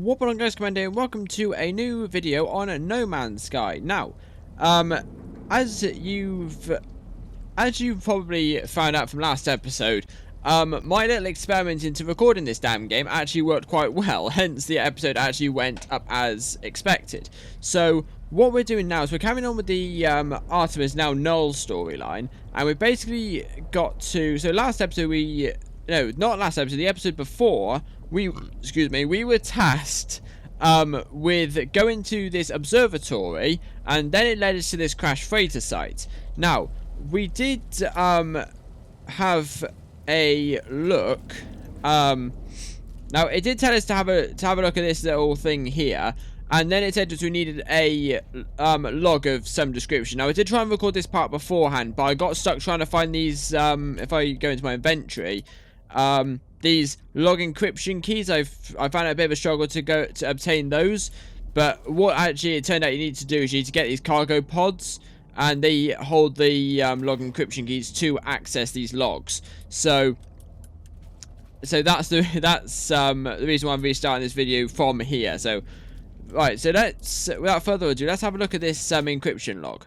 What on guys, Commander, and welcome to a new video on No Man's Sky. Now, as you've probably found out from last episode, my little experiment into recording this damn game actually worked quite well, hence the episode actually went up as expected. So, what we're doing now is we're carrying on with the Artemis now Null storyline, and we basically got to, so last episode not last episode, the episode before, we were tasked with going to this observatory, and then it led us to this crashed freighter site. Now, we did have a look. Now it did tell us to have a look at this little thing here, and then it said that we needed a log of some description. Now I did try and record this part beforehand, but I got stuck trying to find these. If I go into my inventory, these log encryption keys, I found it a bit of a struggle to obtain those. But what actually it turned out you need to do is you need to get these cargo pods, and they hold the log encryption keys to access these logs. So that's the reason why I'm restarting this video from here. So right, so let's, without further ado, let's have a look at this encryption log.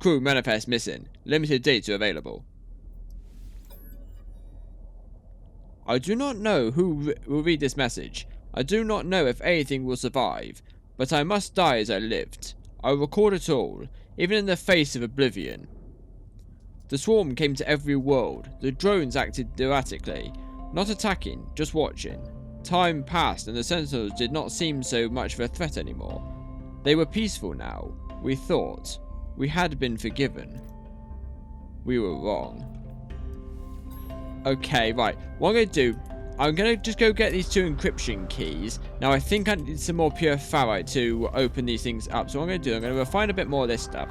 Crew manifest missing. Limited data available. I do not know who will read this message. I do not know if anything will survive, but I must die as I lived. I will record it all, even in the face of oblivion. The swarm came to every world. The drones acted erratically, not attacking, just watching. Time passed and the Sentinels did not seem so much of a threat anymore. They were peaceful now. We thought. We had been forgiven. We were wrong. Okay, right. What I'm going to do, I'm going to just go get these two encryption keys. Now, I think I need some more pure ferrite to open these things up. So what I'm going to do, I'm going to refine a bit more of this stuff.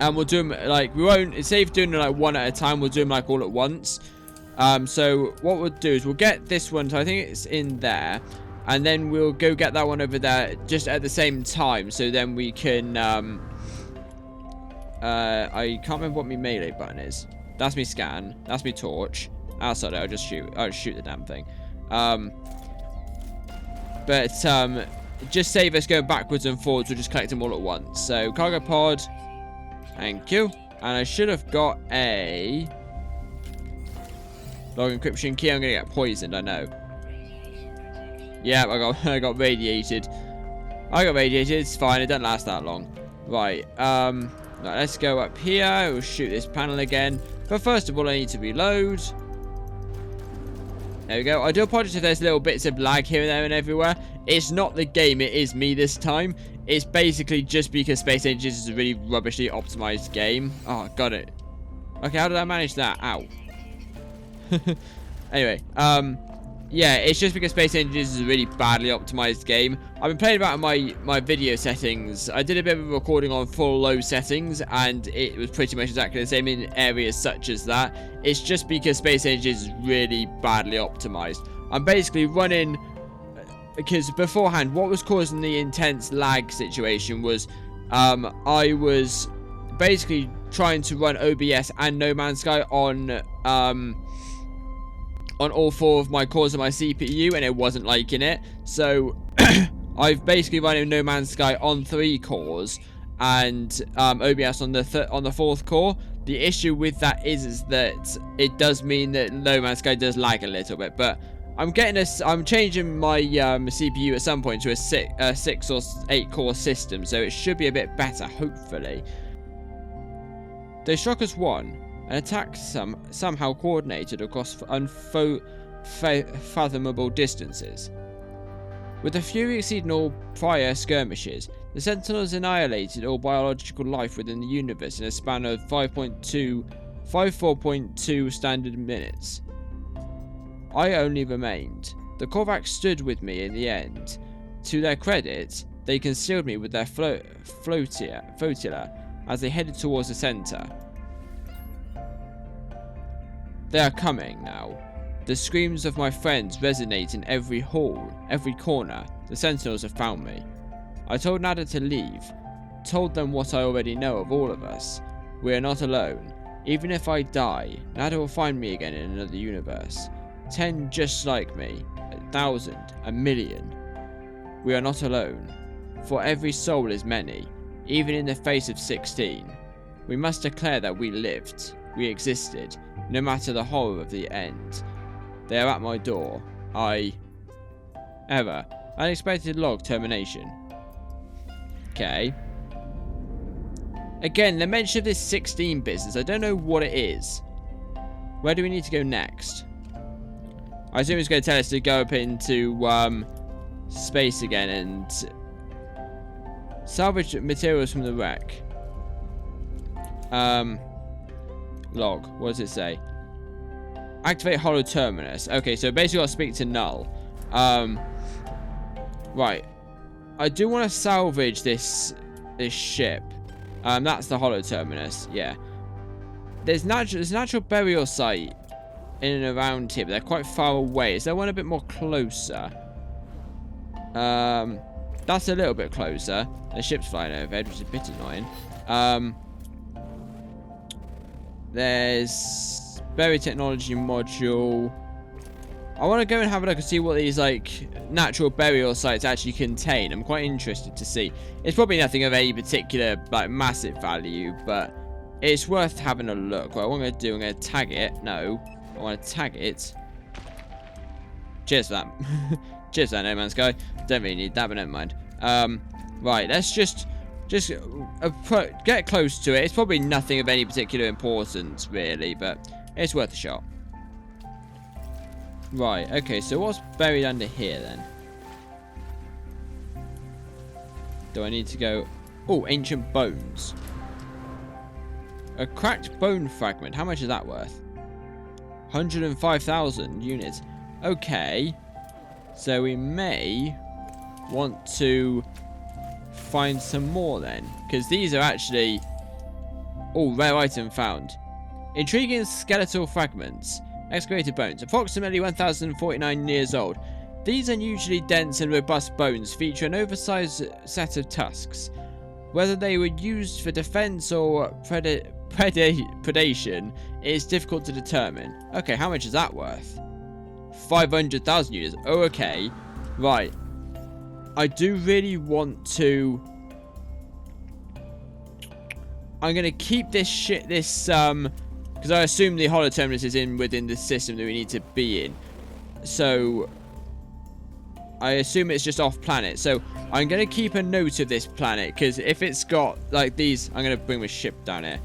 And we'll do them, like, we won't, instead of doing them, like, one at a time, we'll do them, like, all at once. So what we'll do is we'll get this one, so I think it's in there. And then we'll go get that one over there just at the same time. So then we can, I can't remember what my melee button is. That's me scan. That's me torch. Sorry, I'll just shoot. I'll shoot the damn thing. But just save us going backwards and forwards. We'll just collect them all at once. So cargo pod. Thank you. And I should have got a log encryption key. I'm gonna get poisoned. I know. Yeah, I got radiated. It's fine. It doesn't last that long. Right. Right, let's go up here. We'll shoot this panel again. But first of all, I need to reload. There we go. I do apologize if there's little bits of lag here and there and everywhere. It's not the game, it is me this time. It's basically just because Space Engines is a really rubbishly optimized game. Oh, got it. Okay, how did I manage that? Ow. Anyway, yeah, it's just because Space Engines is a really badly optimized game. I've been playing about my video settings. I did a bit of a recording on full low settings, and it was pretty much exactly the same in areas such as that. It's just because Space Engines is really badly optimized. I'm basically running, because beforehand, what was causing the intense lag situation was, I was basically trying to run OBS and No Man's Sky on all four of my cores of my CPU, and it wasn't liking it. So I've basically run No Man's Sky on 3 cores and OBS on the fourth core. The issue with that is that it does mean that No Man's Sky does lag a little bit, but I'm changing my CPU at some point to a 6 or 8 core system, so it should be a bit better, hopefully. They struck us one. An attack somehow coordinated across unfathomable distances. With the fury exceeding all prior skirmishes, the Sentinels annihilated all biological life within the universe in a span of 54.2 standard minutes. I only remained. The Korvax stood with me in the end. To their credit, they concealed me with their flotilla as they headed towards the center. They are coming now. The screams of my friends resonate in every hall, every corner. The Sentinels have found me. I told Nada to leave. Told them what I already know of all of us. We are not alone. Even if I die, Nada will find me again in another universe. 10 just like me, 1,000, 1,000,000. We are not alone, for every soul is many, even in the face of 16. We must declare that we lived, we existed, no matter the horror of the end. They are at my door. Unexpected log termination. Okay. Again, the mention of this 16 business, I don't know what it is. Where do we need to go next? I assume it's going to tell us to go up into space again and salvage materials from the wreck. Log. What does it say? Activate hollow terminus. Okay, so basically I'll speak to Null. Right. I do want to salvage this ship. That's the hollow terminus. Yeah. There's a natural burial site in and around here, but they're quite far away. Is there one a bit more closer? That's a little bit closer. The ship's flying overhead, which is a bit annoying. There's buried technology module. I want to go and have a look and see what these like natural burial sites actually contain. I'm quite interested to see. It's probably nothing of any particular like massive value, but it's worth having a look. What I'm going to do, I'm going to tag it. No, I want to tag it. Cheers for that. Cheers for that, No Man's Sky. Don't really need that, but never mind. Right, let's just get close to it. It's probably nothing of any particular importance, really, but it's worth a shot. Right, okay, so what's buried under here, then? Do I need to go... Oh, ancient bones. A cracked bone fragment. How much is that worth? 105,000 units. Okay. So we may want to find some more then, because these are actually rare item found. Intriguing skeletal fragments, excavated bones, approximately 1,049 years old. These unusually dense and robust bones feature an oversized set of tusks. Whether they were used for defense or predation is difficult to determine. Okay, how much is that worth? 500,000 units. Oh, okay. Right. I do really want to... I'm going to keep this because I assume the hollow terminus is within the system that we need to be in. So, I assume it's just off planet. So, I'm going to keep a note of this planet, because if it's got, like, these... I'm going to bring my ship down here.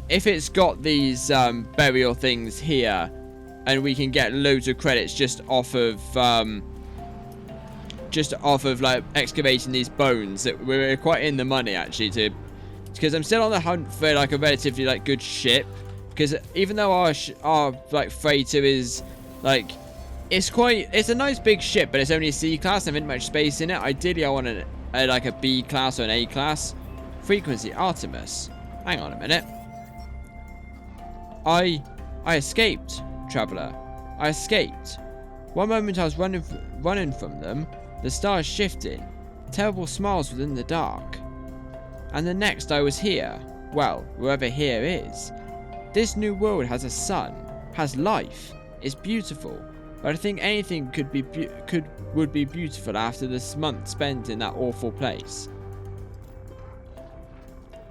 If it's got these burial things here, and we can get loads of credits just off of like excavating these bones, that we're quite in the money actually, because I'm still on the hunt for like a relatively like good ship, because even though our like freighter is like it's a nice big ship, but it's only a C class and there isn't much space in it. Ideally I want like a B class or an A class. Frequency Artemis. Hang on a minute. I escaped, traveler. I escaped. One moment I was running from them, the stars shifting, terrible smiles within the dark. And the next I was here. Well, wherever here is. This new world has a sun, has life, is beautiful. But I think anything would be beautiful after this month spent in that awful place.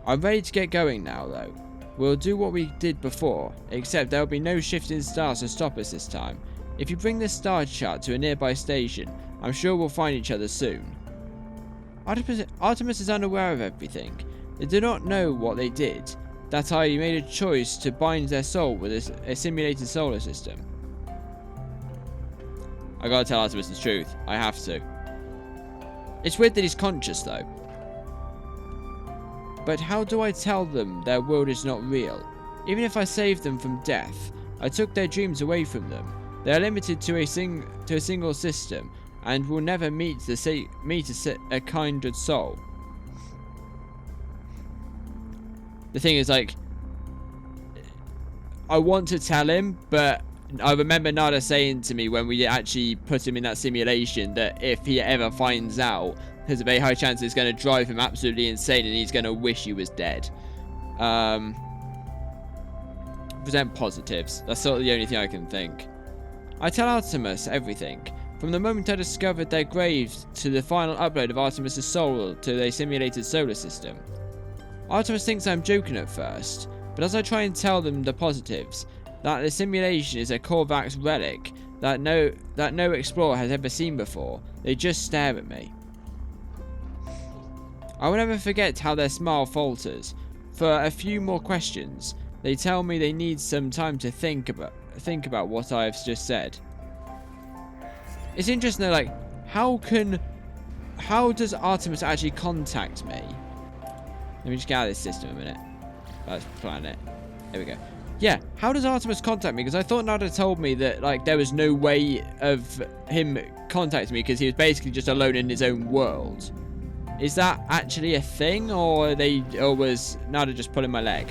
I'm ready to get going now, though. We'll do what we did before, except there will be no shifting stars to stop us this time. If you bring this star chart to a nearby station, I'm sure we'll find each other soon. Artemis is unaware of everything. They do not know what they did. That I made a choice to bind their soul with a simulated solar system. I gotta tell Artemis the truth. I have to. It's weird that he's conscious, though. But how do I tell them their world is not real? Even if I saved them from death, I took their dreams away from them. They are limited to a single system, and will never meet a kindred soul. The thing is, like, I want to tell him, but I remember Nada saying to me when we actually put him in that simulation that if he ever finds out, there's a very high chance it's going to drive him absolutely insane and he's going to wish he was dead. present positives. That's sort of the only thing I can think. I tell Artemis everything, from the moment I discovered their graves to the final upload of Artemis's soul to their simulated solar system. Artemis thinks I'm joking at first, but as I try and tell them the positives, that the simulation is a Korvax relic that no explorer has ever seen before, they just stare at me. I will never forget how their smile falters. For a few more questions, they tell me they need some time to think about what I've just said. It's interesting though, like, how does Artemis actually contact me? Let me just get out of this system a minute. Let's plan it. There we go. Yeah, how does Artemis contact me? Because I thought Nada told me that, like, there was no way of him contacting me because he was basically just alone in his own world. Is that actually a thing, or was Nada just pulling my leg?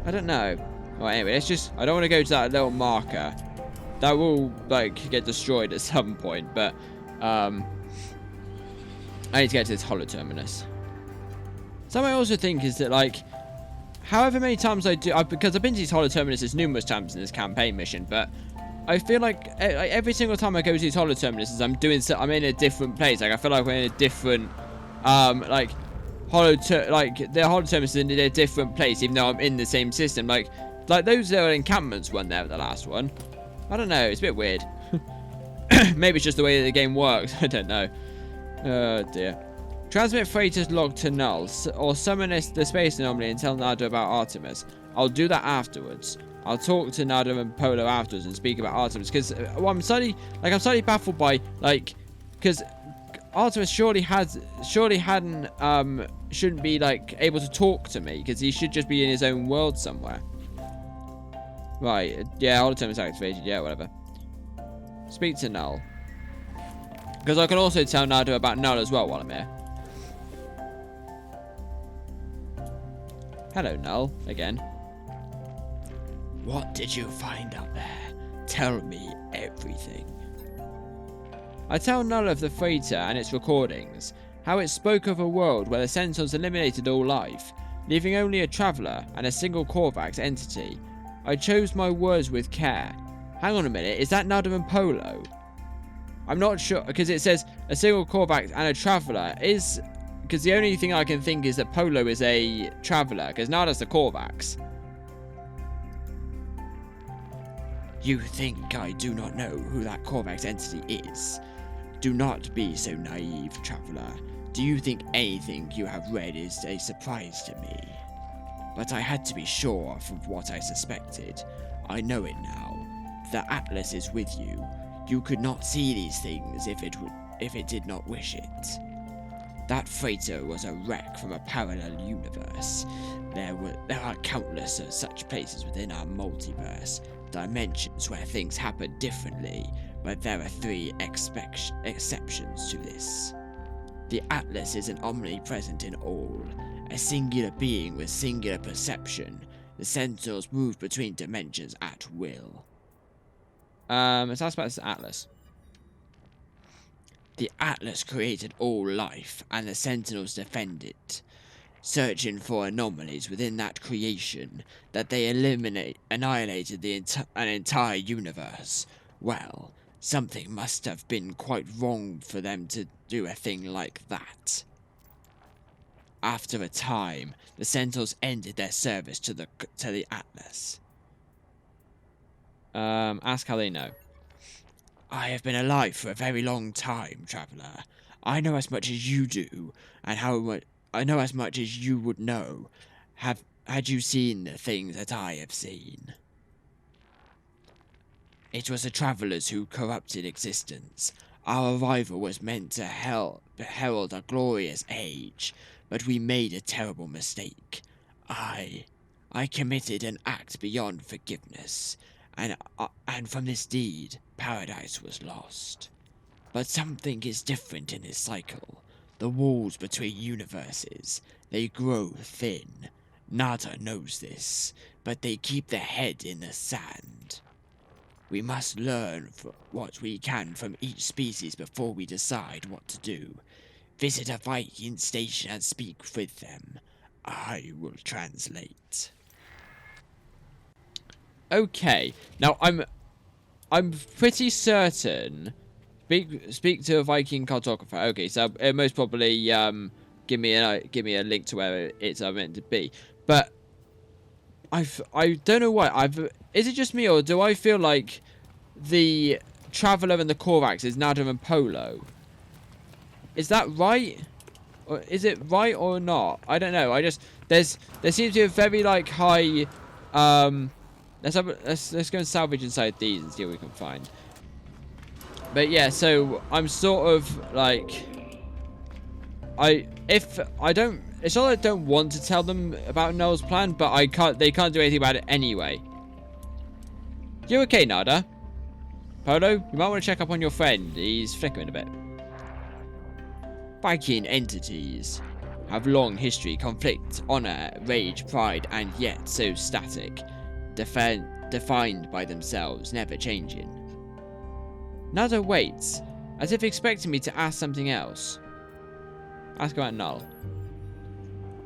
I don't know. Well, anyway, let's just... I don't want to go to that little marker. That will, like, get destroyed at some point, but, I need to get to this holo terminus. Something I also think is that, like, however many times I do... because I've been to these holo terminuses numerous times in this campaign mission, but I feel like every single time I go to these holo terminuses, I'm in a different place. Like, I feel like we're in a different, like, the holo terminuses in a different place, even though I'm in the same system. Like those little encampments one there at the last one. I don't know, it's a bit weird. Maybe it's just the way that the game works. I don't know. Oh dear. Transmit Traitor's log to Nulls, or summon the space anomaly and tell Nada about Artemis. I'll do that afterwards. I'll talk to Nada and Polo afterwards and speak about Artemis, because I'm slightly baffled by, like, because Artemis shouldn't be, like, able to talk to me, because he should just be in his own world somewhere. Right, yeah, holoterm is activated, yeah, whatever. Speak to Null. Because I can also tell Nada about Null as well while I'm here. Hello, Null, again. What did you find up there? Tell me everything. I tell Null of the freighter and its recordings, how it spoke of a world where the Sentinels eliminated all life, leaving only a traveller and a single Korvax entity. I chose my words with care. Hang on a minute, is that Nada and Polo? I'm not sure, because it says a single Korvax and a traveller. Because the only thing I can think is that Polo is a traveller, because Nada's the Korvax. You think I do not know who that Korvax entity is? Do not be so naive, traveller. Do you think anything you have read is a surprise to me? But I had to be sure from what I suspected. I know it now. The Atlas is with you. You could not see these things if it did not wish it. That freighter was a wreck from a parallel universe. There are countless of such places within our multiverse, dimensions where things happen differently, but there are three exceptions to this. The Atlas is an omnipresent in all, a singular being with singular perception. The Sentinels move between dimensions at will. Let's ask about this Atlas. The Atlas created all life, and the Sentinels defend it, searching for anomalies within that creation that they annihilated an entire universe. Well, something must have been quite wrong for them to do a thing like that. After a time, the Sentinels ended their service to the Atlas. Ask how they know. I have been alive for a very long time, traveller. I know as much as you do, and I know as much as you would know. Had you seen the things that I have seen? It was the travellers who corrupted existence. Our arrival was meant to herald a glorious age, but we made a terrible mistake. I committed an act beyond forgiveness, and from this deed, paradise was lost. But something is different in this cycle. The walls between universes, they grow thin. Nada knows this, but they keep their head in the sand. We must learn what we can from each species before we decide what to do. Visit a Viking station and speak with them. I will translate. Okay. Now I'm pretty certain. Speak to a Viking cartographer. Okay, so most probably give me a link to where it's meant to be. But I don't know why is it just me, or do I feel like the Traveller and the Korax is Nada and Polo? Is that right? Or is it right or not? I don't know. There seems to be a very like high let's go and salvage inside these and see what we can find. But yeah, so I'm sort of like it's not that I don't want to tell them about Noel's plan, but they can't do anything about it anyway. You okay, Nada? Polo, you might want to check up on your friend. He's flickering a bit. Viking entities have long history, conflict, honor, rage, pride, and yet so static, defined by themselves, never changing. Nada waits, as if expecting me to ask something else. Ask about Null.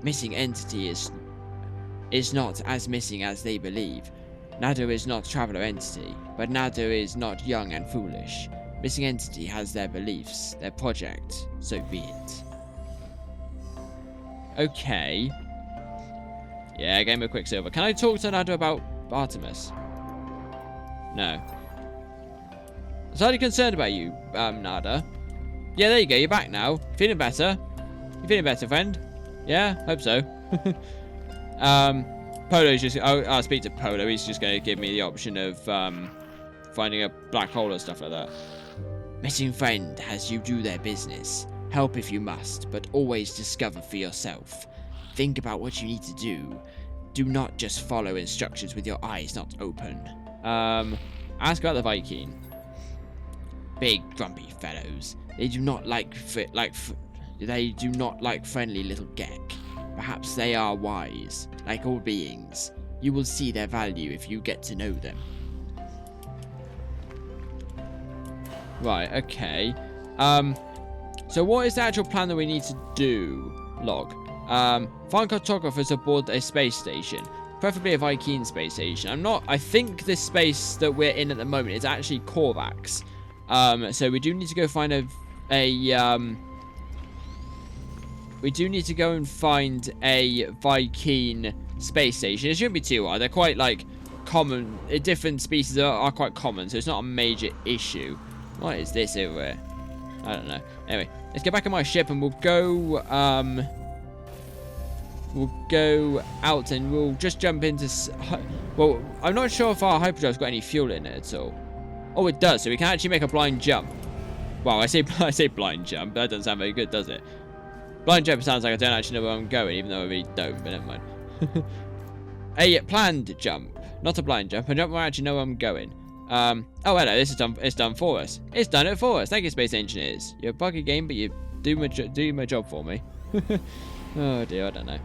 Missing entity is not as missing as they believe. Nada is not Traveller entity, but Nada is not young and foolish. Missing entity has their beliefs, their project, so be it. Okay. Yeah, game of Quicksilver. Can I talk to Nada about Artemis? No. I'm slightly concerned about you, Nada. Yeah, there you go. You're back now. Feeling better? You feeling better, friend? Yeah, hope so. Polo's just... I'll speak to Polo. He's just going to give me the option of finding a black hole or stuff like that. Missing friend has you do their business. Help if you must, but always discover for yourself. Think about what you need to do. Do not just follow instructions with your eyes not open. Ask about the Viking. Big grumpy fellows. They do not like friendly little geck. Perhaps they are wise, like all beings. You will see their value if you get to know them. Right, okay. So what is the actual plan that we need to do? Log. Find cartographers aboard a space station. Preferably a Viking space station. I think this space that we're in at the moment is actually Korax. So we do need to go find we do need to go and find a Viking space station. It shouldn't be too hard. They're quite like common. Different species are quite common, so it's not a major issue. What is this over here? I don't know. Anyway, let's get back on my ship and we'll go out and we'll just jump into... Well, I'm not sure if our hyperdrive's got any fuel in it at all. Oh, it does, so we can actually make a blind jump. Wow, I say blind jump. That doesn't sound very good, does it? Blind jump sounds like I don't actually know where I'm going, even though I really don't, but never mind. A planned jump, not a blind jump. A jump where I actually know where I'm going. Oh, hello, this is done. It's done for us. It's done it for us. Thank you, Space Engineers. You're a buggy game, but you do my job for me. Oh dear, I don't know.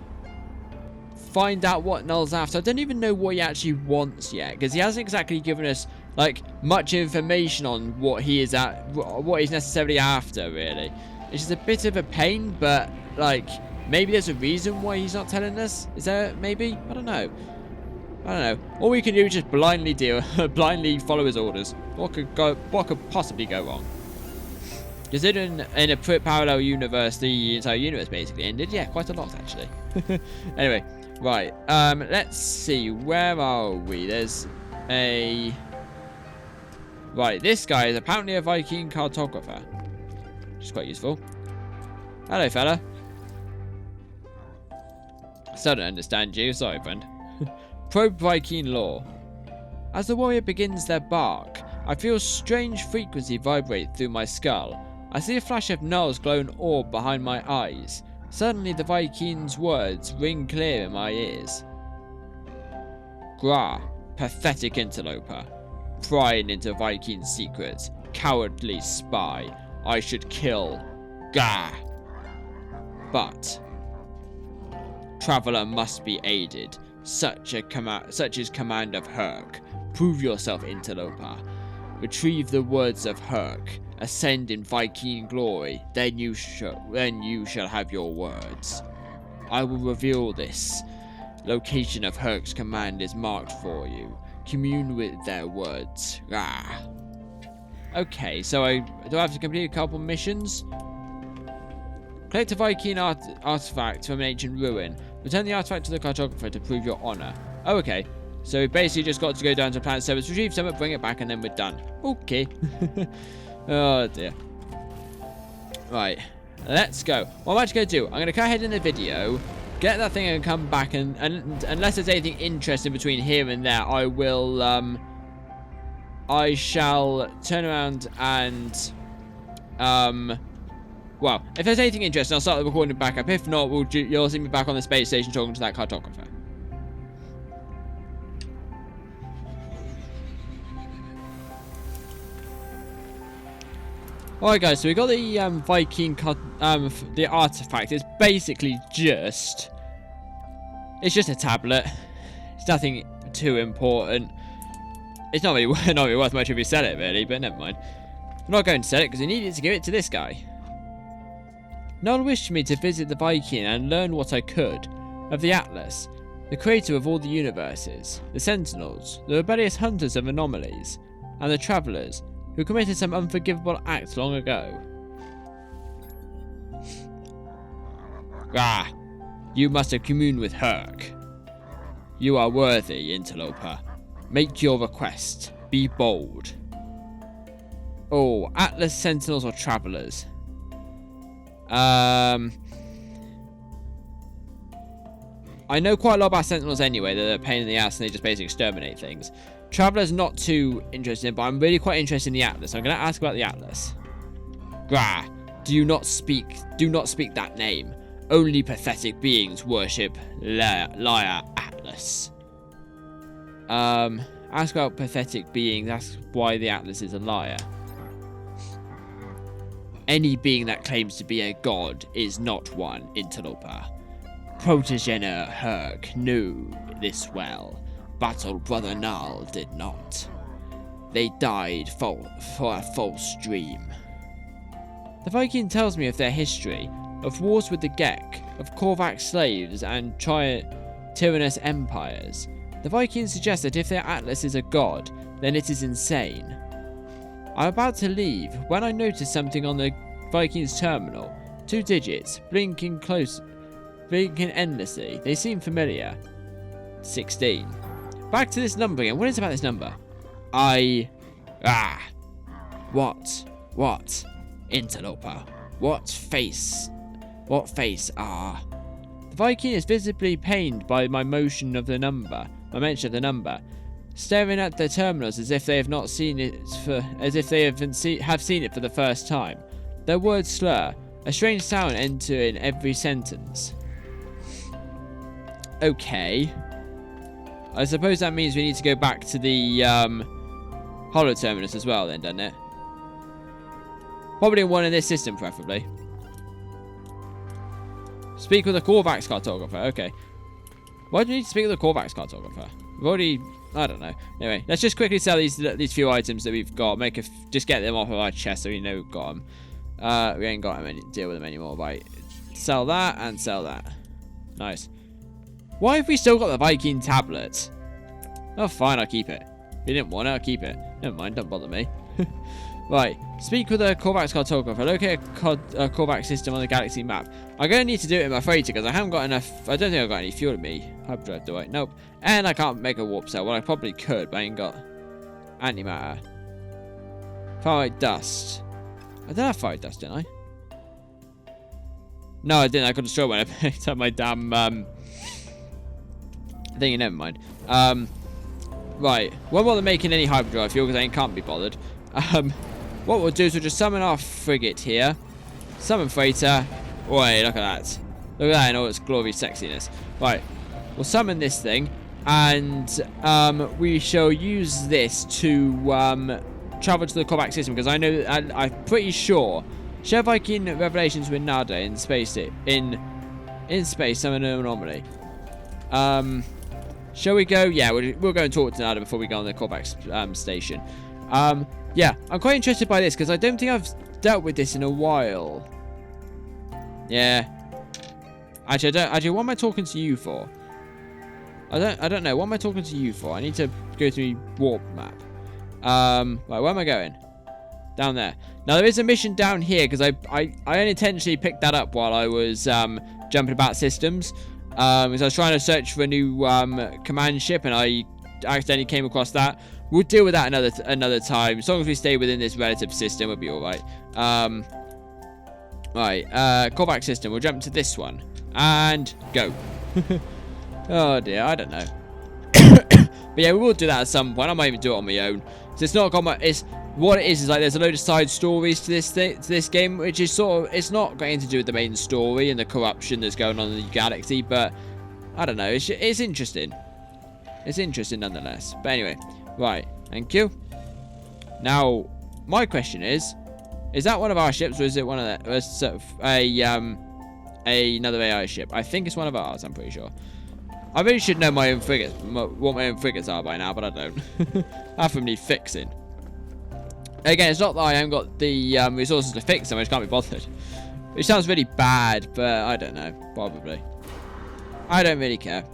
Find out what Null's after. I don't even know what he actually wants yet, because he hasn't exactly given us like much information on what he's necessarily after. Really, it's just a bit of a pain, but like maybe there's a reason why he's not telling us. Is there? Maybe, I don't know. All we can do is just blindly follow his orders. What could possibly go wrong? Considering in a parallel universe, the entire universe basically ended. Yeah, quite a lot actually. Anyway, right. Let's see. Where are we? There's a... Right, this guy is apparently a Viking cartographer, which is quite useful. Hello, fella. Still don't understand you. Sorry, friend. Probe Viking lore. As the warrior begins their bark, I feel a strange frequency vibrate through my skull. I see a flash of Null's glowing orb behind my eyes. Suddenly the Viking's words ring clear in my ears. Gra, pathetic interloper. Prying into Viking secrets. Cowardly spy. I should kill. Gah! But Traveller must be aided. Such is command of Herc. Prove yourself, interloper. Retrieve the words of Herc. Ascend in Viking glory. Then you shall have your words. I will reveal this. Location of Herc's command is marked for you. commune with their words. Ah. Okay, so do I have to complete a couple missions? Collect a Viking artifact from an ancient ruin. Return the artifact to the cartographer to prove your honor. Oh, okay. So we basically just got to go down to planet service, retrieve some, bring it back, and then we're done. Okay. Oh dear. Right. Let's go. What I'm actually going to do, I'm going to cut ahead in the video, get that thing and come back, and unless there's anything interesting between here and there, I will, I shall turn around and, well, if there's anything interesting, I'll start the recording back up. If not, you'll see me back on the space station talking to that cartographer. Alright guys, so we got the Viking the artifact. It's basically just a tablet. It's nothing too important. It's not really, not really worth much if you sell it, really, but never mind. I'm not going to sell it because I needed to give it to this guy. Null wished me to visit the Viking and learn what I could of the Atlas, the creator of all the universes, the Sentinels, the rebellious hunters of anomalies, and the Travellers, who committed some unforgivable act long ago. Ah, you must have communed with Herc. You are worthy, interloper. Make your request. Be bold. Oh, Atlas, Sentinels, or Travellers? I know quite a lot about Sentinels anyway. They're a pain in the ass and they just basically exterminate things. Traveller's not too interested, but I'm really quite interested in the Atlas. I'm going to ask about the Atlas. Grah, do not speak that name. Only pathetic beings worship liar Atlas. Ask about pathetic beings. That's why the Atlas is a liar. Any being that claims to be a god is not one, interloper. Protogener Herc knew this well. Battle Brother Null did not. They died for a false dream. The Viking tells me of their history, of wars with the Gek, of Korvax slaves and tyrannous empires. The Vikings suggest that if their Atlas is a god, then it is insane. I'm about to leave when I notice something on the Vikings terminal. 2 digits, blinking endlessly. They seem familiar. 16. Back to this number again. What is about this number? What? Interloper. What face are? The Viking is visibly pained by my mention of the number, staring at their terminals as if they have not seen it have seen it for the first time. Their words slur, a strange sound entering every sentence. Okay. I suppose that means we need to go back to the holo terminus as well then, doesn't it? Probably one in this system, preferably. Speak with a Korvax cartographer. Okay. Why do we need to speak with a Korvax cartographer? We've already... I don't know. Anyway, let's just quickly sell these few items that we've got. Just get them off of our chest so we know we've got them. We ain't got them deal with them anymore. Right. Sell that and sell that. Nice. Why have we still got the Viking tablet? Oh, fine, I'll keep it. If you didn't want it, I'll keep it. Never mind, don't bother me. Right, speak with a Korvax cartographer. Locate a Korvax system on the galaxy map. I'm going to need to do it in my freighter because I haven't got enough. I don't think I've got any fuel in me. Hyperdrive, do I? Nope. And I can't make a warp cell. Well, I probably could, but I ain't got antimatter. Fire dust. I did have fire dust, didn't I? No, I didn't. I could destroy it when I picked up my damn thing. Never mind. Right. Won't bother making any hyperdrive fuel because I can't be bothered. What we'll do is we'll just summon our frigate here. Summon freighter. Wait, look at that. Look at that in all its glorious sexiness. Right. We'll summon this thing. And we shall use this to travel to the Korvax system. Because I know, I'm pretty sure, share Viking revelations with Nada in space. In space, summon an anomaly. Shall we go? Yeah, we'll go and talk to Nada before we go on the Korvax station. Yeah, I'm quite interested by this because I don't think I've dealt with this in a while. Yeah. Actually, what am I talking to you for? I don't know. What am I talking to you for? I need to go to the warp map. Right, where am I going? Down there. Now, there is a mission down here, because I unintentionally picked that up while I was jumping about systems. Because I was trying to search for a new command ship, and I accidentally came across that. We'll deal with that another time. As long as we stay within this relative system, we'll be alright. Right, callback system. We'll jump to this one. And go. Oh dear, I don't know. But yeah, we will do that at some point. I might even do it on my own. So it's not combat. It's what it is like there's a load of side stories to this game, which is sort of, it's not going to do with the main story and the corruption that's going on in the galaxy. But I don't know. It's interesting. It's interesting nonetheless. But anyway, right. Thank you. Now, my question is that one of our ships, or is it one of another AI ship? I think it's one of ours. I'm pretty sure. I really should know my own frigates, what my own frigates are by now, but I don't. Half of them need fixing. Again, it's not that I haven't got the resources to fix them, I just can't be bothered. Which sounds really bad, but I don't know. Probably. I don't really care.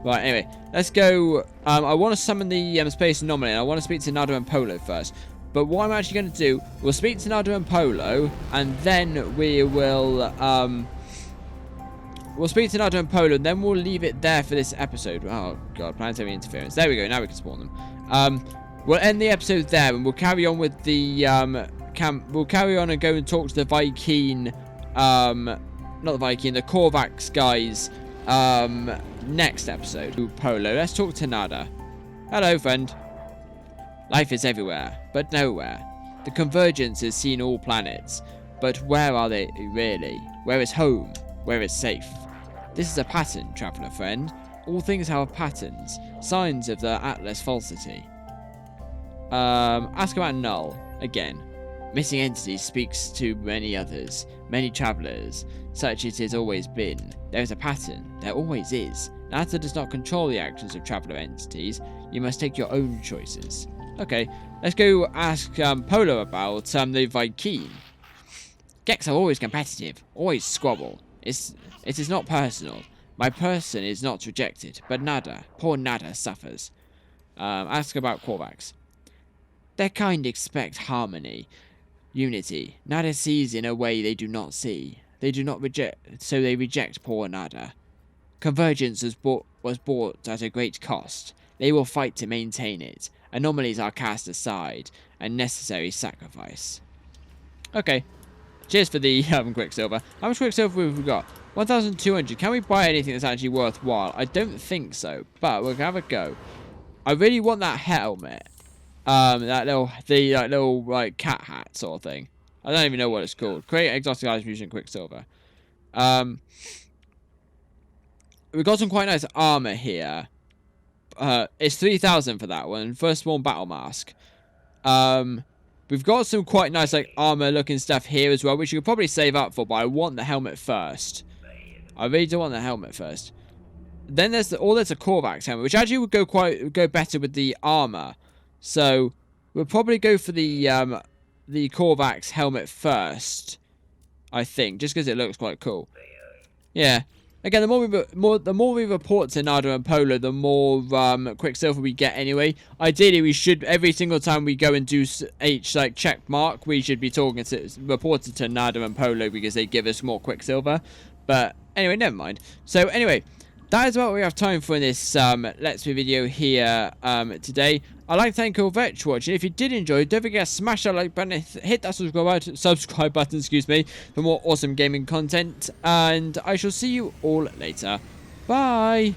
Right, anyway, let's go. I want to summon the space anomaly, and I want to speak to Nada and Polo first. But what I'm actually going to do, we'll speak to Nada and Polo, and then we will... we'll speak to Nada and Polo, and then we'll leave it there for this episode. Oh, God, planetary interference. There we go, now we can spawn them. We'll end the episode there, and we'll carry on with the... we'll carry on and go and talk to the Viking... not the Viking, the Korvax guys... next episode. Polo, let's talk to Nada. Hello, friend. Life is everywhere, but nowhere. The convergence has seen all planets, but where are they really? Where is home? Where is safe? This is a pattern, traveller friend. All things have patterns, signs of the Atlas falsity. Ask about Null again. Missing entity speaks to many others, many travellers. Such it has always been. There is a pattern. There always is. Nata does not control the actions of traveller entities. You must take your own choices. Okay, let's go ask Polo about the Viking. Geks are always competitive, always squabble. It is not personal. My person is not rejected, but Nada, poor Nada, suffers. Ask about Korvax. Their kind expect harmony, unity. Nada sees in a way they do not see. They do not reject, so they reject poor Nada. Convergence was bought at a great cost. They will fight to maintain it. Anomalies are cast aside, a necessary sacrifice. Okay. Cheers for the Quicksilver. How much Quicksilver have we got? 1,200. Can we buy anything that's actually worthwhile? I don't think so, but we'll have a go. I really want that helmet. That little like cat hat sort of thing. I don't even know what it's called. Create exotic items using Quicksilver. We've got some quite nice armor here. It's 3,000 for that one. Firstborn battle mask. We've got some quite nice like armor looking stuff here as well, which you could probably save up for, but I want the helmet first. I really do want the helmet first. Then there's a Korvax helmet, which actually would go better with the armor. So we'll probably go for the Korvax helmet first, I think, just because it looks quite cool. Yeah. Again, the more we report to Nada and Polo, the more Quicksilver we get anyway. Ideally, we should, every single time we go and do like check mark, we should be reporting to Nada and Polo because they give us more Quicksilver. But anyway, never mind. So anyway, that is what we have time for in this Let's Play video here today. I'd like to thank you all very much for watching. If you did enjoy, don't forget to smash that like button, hit that subscribe button, excuse me, for more awesome gaming content. And I shall see you all later. Bye!